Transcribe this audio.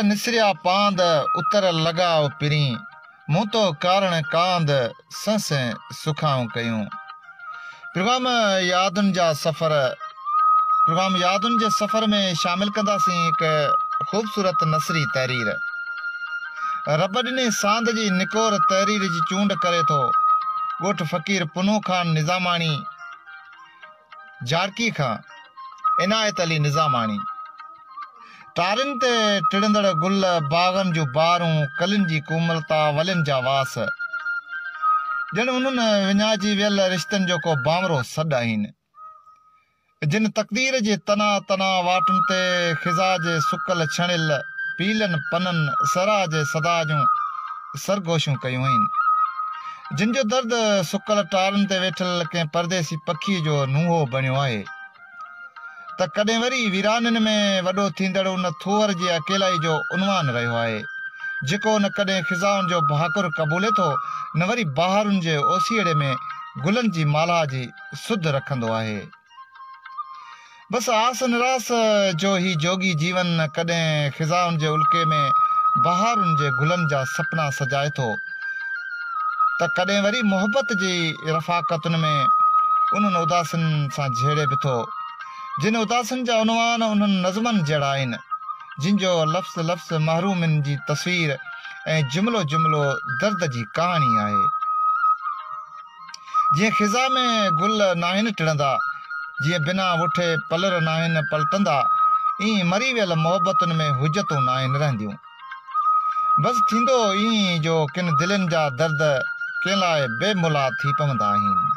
निसरिया पांद उतर लगाओ पिरी मूं तो कारण कांद संस सुखाऊं कयूं। प्रोग्राम यादुनि जा सफ़र में शामिल कंदासीं हिकु ख़ूबसूरत नसरी तहरीर। रब ॾिनी सांद जी निकोर तहरीर जी चूंड करे थो ॻोठ फ़क़ीर पुनू खान निज़ामाणी जारकी खां इनायत अली निज़ामाणी। टारिन ते टिड़ंदड़ गुल बागन जूं बारूं कलिन जी कोमलता वलिन जा वास ॼण उन्हनि विञाइजी वियल रिश्तनि जो को बामरो सॾु आहिनि जिन तक़दीर जे तना तना वाटुनि ते ख़िज़ा जे सुकल छणिल पीलनि पननि सरा जे सदा जूं सरगोशूं कयूं आहिनि, जिन जो दर्द सुकल टारनि ते वेठल कंहिं परदेसी पखी जो नूहो बणियो आहे त कॾहिं वरी वीराननि में वॾो थींदड़ उन थूअर जी अकेलाई जो उनवान रहियो आहे जेको न कॾहिं ख़िज़ाउनि जो भाकुर क़बूले थो न वरी बहारुनि जे ओसीड़े में गुलनि जी माला जी सुध रखंदो आहे। बसि आस निरास जो ही जोगी जीवन कॾहिं ख़िज़ाउनि जे उल्के में बहारुनि जे गुलनि जा सपना सजाए थो त कॾहिं वरी मोहबत जी रफ़ाक़तुनि में उन्हनि उदासनि सां झेड़े बि थो जिन उदासनि जा उनवान उन्हनि नज़मनि जहिड़ा आहिनि जिन जो लफ़्ज़ लफ़्ज़ महरूमिन जी तस्वीर ऐं जुमिलो जुमिलो दर्द जी कहाणी आहे। जीअं ख़िज़ा में गुल नाहिनि टिड़ंदा, जीअं बिना वुठे पलर नाहिनि पलटंदा, ईअं मरी वियल मोहबतुनि में हुजतूं नाहिनि रहंदियूं। बसि थींदो ईअं जो किन दिलनि जा दर्द कंहिं लाइ बेमुला थी पवंदा आहिनि।